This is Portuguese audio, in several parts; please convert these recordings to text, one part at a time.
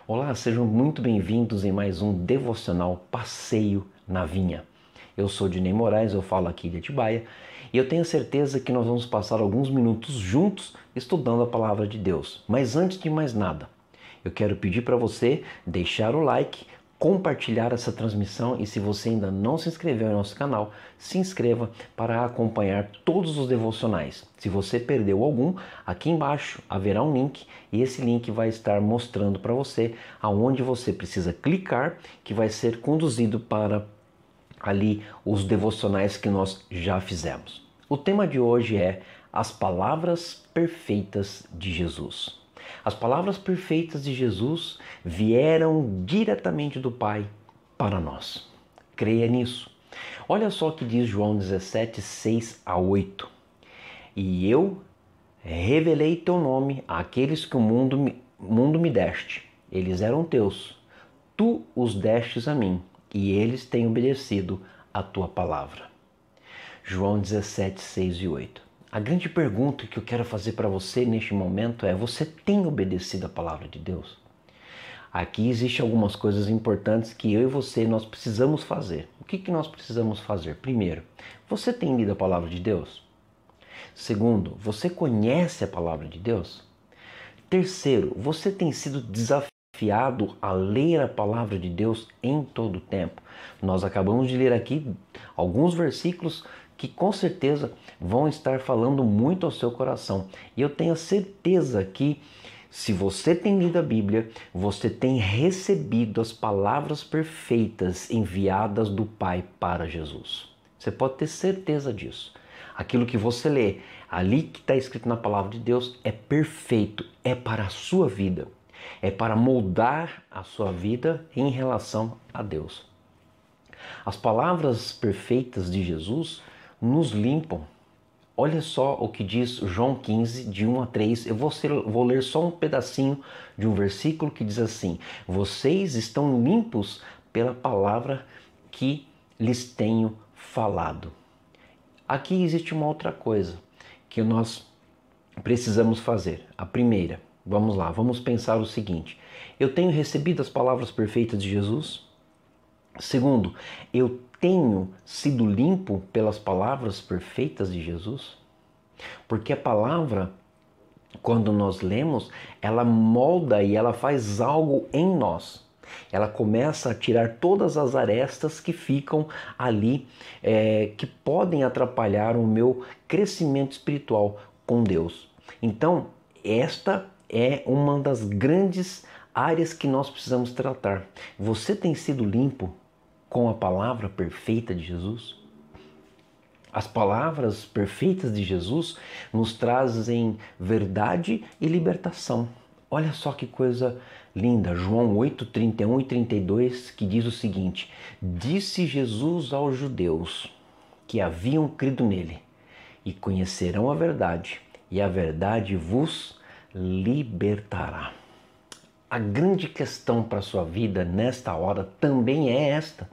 Olá, sejam muito bem-vindos em mais um devocional Passeio na Vinha. Eu sou Dinei Moraes, eu falo aqui de Atibaia e eu tenho certeza que nós vamos passar alguns minutos juntos estudando a Palavra de Deus. Mas antes de mais nada, eu quero pedir para você deixar o like, compartilhar essa transmissão e se você ainda não se inscreveu no nosso canal, se inscreva para acompanhar todos os devocionais. Se você perdeu algum, aqui embaixo haverá um link e esse link vai estar mostrando para você aonde você precisa clicar, que vai ser conduzido para ali os devocionais que nós já fizemos. O tema de hoje é as palavras perfeitas de Jesus. As palavras perfeitas de Jesus vieram diretamente do Pai para nós. Creia nisso. Olha só o que diz João 17, 6 a 8. E eu revelei teu nome àqueles que o mundo me deste. Eles eram teus. Tu os destes a mim e eles têm obedecido a tua palavra. João 17, 6 e 8. A grande pergunta que eu quero fazer para você neste momento é: você tem obedecido a palavra de Deus? Aqui existem algumas coisas importantes que eu e você nós precisamos fazer. O que nós precisamos fazer? Primeiro, você tem lido a palavra de Deus? Segundo, você conhece a palavra de Deus? Terceiro, você tem sido desafiado a ler a palavra de Deus em todo o tempo? Nós acabamos de ler aqui alguns versículos que com certeza vão estar falando muito ao seu coração. E eu tenho certeza que se você tem lido a Bíblia, você tem recebido as palavras perfeitas enviadas do Pai para Jesus. Você pode ter certeza disso. Aquilo que você lê, ali que está escrito na palavra de Deus, é perfeito, é para a sua vida. É para moldar a sua vida em relação a Deus. As palavras perfeitas de Jesus nos limpam. Olha só o que diz João 15, de 1 a 3. Eu vou ler só um pedacinho de um versículo que diz assim: vocês estão limpos pela palavra que lhes tenho falado. Aqui existe uma outra coisa que nós precisamos fazer. A primeira, vamos lá, vamos pensar o seguinte: eu tenho recebido as palavras perfeitas de Jesus? Segundo, eu tenho sido limpo pelas palavras perfeitas de Jesus? Porque a palavra, quando nós lemos, ela molda e ela faz algo em nós. Ela começa a tirar todas as arestas que ficam ali, que podem atrapalhar o meu crescimento espiritual com Deus. Então, esta é uma das grandes áreas que nós precisamos tratar. Você tem sido limpo com a palavra perfeita de Jesus? As palavras perfeitas de Jesus nos trazem verdade e libertação. Olha só que coisa linda, João 8, 31 e 32, que diz o seguinte: disse Jesus aos judeus que haviam crido nele, e conhecerão a verdade, e a verdade vos libertará. A grande questão para a sua vida nesta hora também é esta: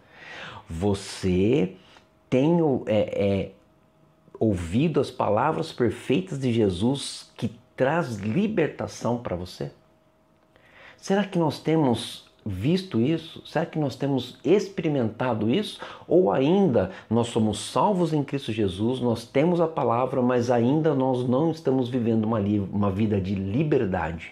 você tem ouvido as palavras perfeitas de Jesus que traz libertação para você? Será que nós temos visto isso? Será que nós temos experimentado isso? Ou ainda nós somos salvos em Cristo Jesus, nós temos a palavra, mas ainda nós não estamos vivendo uma vida de liberdade?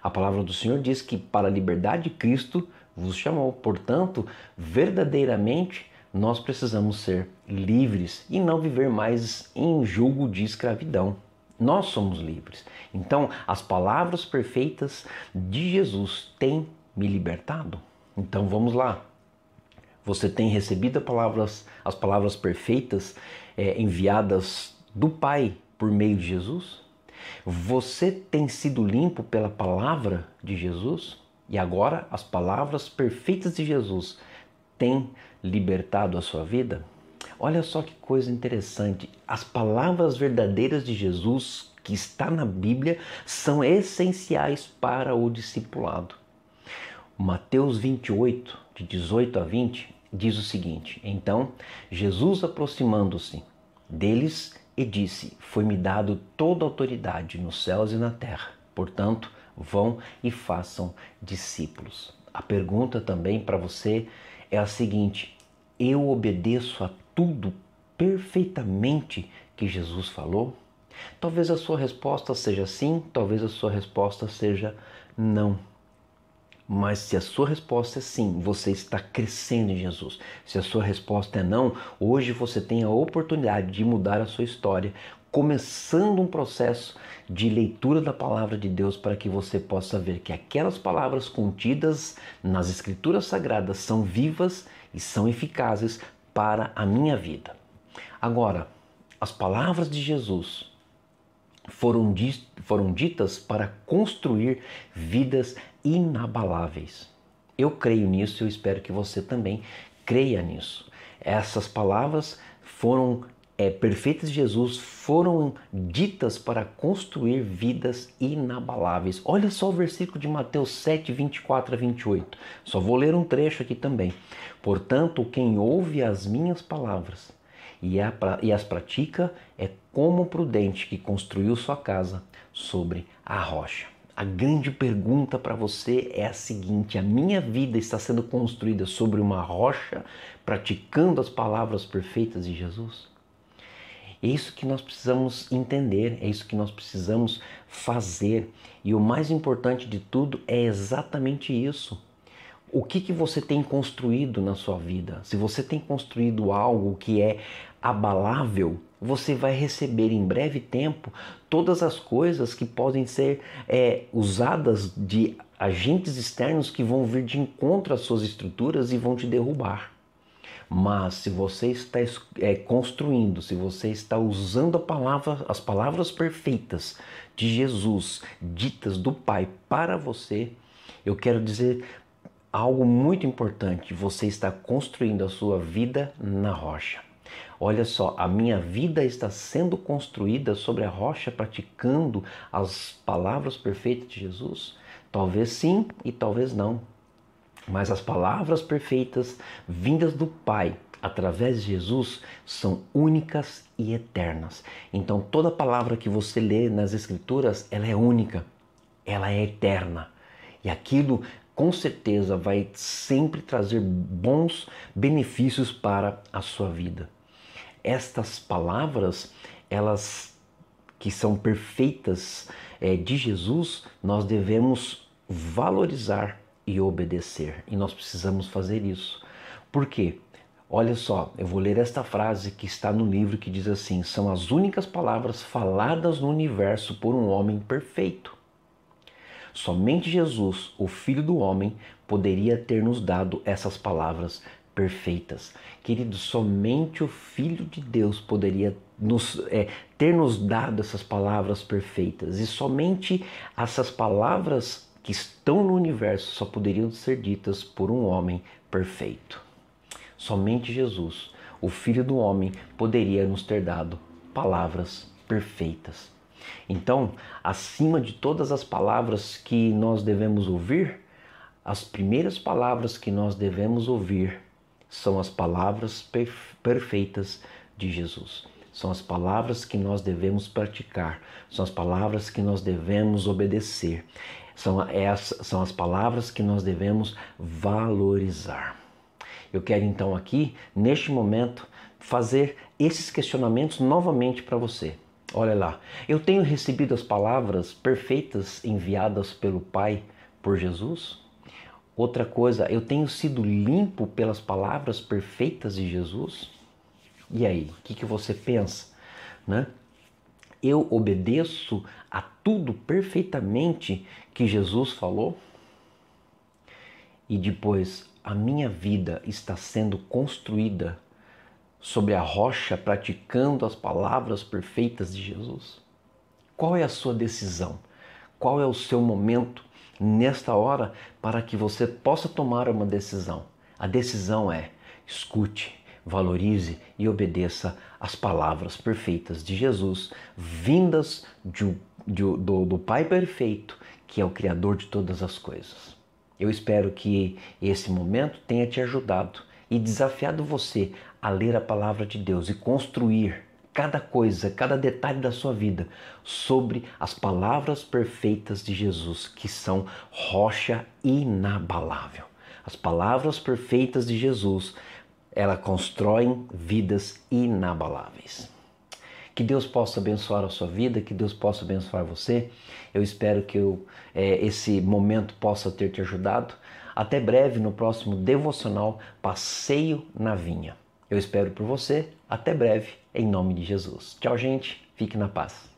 A palavra do Senhor diz que para a liberdade Cristo vos chamou. Portanto, verdadeiramente, nós precisamos ser livres e não viver mais em julgo de escravidão. Nós somos livres. Então, as palavras perfeitas de Jesus têm me libertado. Então, vamos lá. Você tem recebido as palavras perfeitas enviadas do Pai por meio de Jesus? Você tem sido limpo pela palavra de Jesus? E agora as palavras perfeitas de Jesus têm libertado a sua vida? Olha só que coisa interessante. As palavras verdadeiras de Jesus que está na Bíblia são essenciais para o discipulado. Mateus 28, de 18 a 20, diz o seguinte: então Jesus, aproximando-se deles, e disse: foi-me dado toda a autoridade nos céus e na terra. Portanto, Vão e façam discípulos. A pergunta também para você é a seguinte: eu obedeço a tudo perfeitamente que Jesus falou? Talvez a sua resposta seja sim, talvez a sua resposta seja não. Mas se a sua resposta é sim, você está crescendo em Jesus. Se a sua resposta é não, hoje você tem a oportunidade de mudar a sua história, começando um processo de leitura da palavra de Deus para que você possa ver que aquelas palavras contidas nas Escrituras Sagradas são vivas e são eficazes para a minha vida. Agora, as palavras de Jesus foram ditas para construir vidas inabaláveis. Eu creio nisso e eu espero que você também creia nisso. Essas palavras foram perfeitas de Jesus, foram ditas para construir vidas inabaláveis. Olha só o versículo de Mateus 7, 24 a 28. Só vou ler um trecho aqui também. Portanto, quem ouve as minhas palavras e as pratica é como o prudente que construiu sua casa sobre a rocha. A grande pergunta para você é a seguinte: a minha vida está sendo construída sobre uma rocha, praticando as palavras perfeitas de Jesus? É isso que nós precisamos entender, é isso que nós precisamos fazer. E o mais importante de tudo é exatamente isso. O que você tem construído na sua vida? Se você tem construído algo que é abalável, você vai receber em breve tempo todas as coisas que podem ser usadas de agentes externos que vão vir de encontro às suas estruturas e vão te derrubar. Mas se você está construindo, se você está usando as palavras perfeitas de Jesus, ditas do Pai para você, eu quero dizer algo muito importante: você está construindo a sua vida na rocha. Olha só, a minha vida está sendo construída sobre a rocha, praticando as palavras perfeitas de Jesus? Talvez sim e talvez não. Mas as palavras perfeitas vindas do Pai através de Jesus são únicas e eternas. Então toda palavra que você lê nas Escrituras, ela é única, ela é eterna. E aquilo com certeza vai sempre trazer bons benefícios para a sua vida. Estas palavras, elas que são perfeitas de Jesus, nós devemos valorizar e obedecer. E nós precisamos fazer isso. Por quê? Olha só, eu vou ler esta frase que está no livro que diz assim: são as únicas palavras faladas no universo por um homem perfeito. Somente Jesus, o Filho do Homem, poderia ter nos dado essas palavras perfeitas. Querido, somente o Filho de Deus poderia ter nos dado essas palavras perfeitas. E somente essas palavras que estão no universo só poderiam ser ditas por um homem perfeito. Somente Jesus, o Filho do Homem, poderia nos ter dado palavras perfeitas. Então, acima de todas as palavras que nós devemos ouvir, as primeiras palavras que nós devemos ouvir são as palavras perfeitas de Jesus. São as palavras que nós devemos praticar, são as palavras que nós devemos obedecer, são as palavras que nós devemos valorizar. Eu quero então aqui, neste momento, fazer esses questionamentos novamente para você. Olha lá, eu tenho recebido as palavras perfeitas enviadas pelo Pai por Jesus? Outra coisa, eu tenho sido limpo pelas palavras perfeitas de Jesus? E aí, o que você pensa, né? Eu obedeço a tudo perfeitamente que Jesus falou? E depois, a minha vida está sendo construída sobre a rocha, praticando as palavras perfeitas de Jesus? Qual é a sua decisão? Qual é o seu momento nesta hora para que você possa tomar uma decisão? A decisão é: escute, valorize e obedeça às palavras perfeitas de Jesus, vindas do Pai perfeito, que é o Criador de todas as coisas. Eu espero que esse momento tenha te ajudado e desafiado você a ler a palavra de Deus e construir cada coisa, cada detalhe da sua vida sobre as palavras perfeitas de Jesus, que são rocha inabalável. As palavras perfeitas de Jesus, elas constroem vidas inabaláveis. Que Deus possa abençoar a sua vida, que Deus possa abençoar você. Eu espero que esse momento possa ter te ajudado. Até breve no próximo devocional Passeio na Vinha. Eu espero por você. Até breve, em nome de Jesus. Tchau, gente. Fique na paz.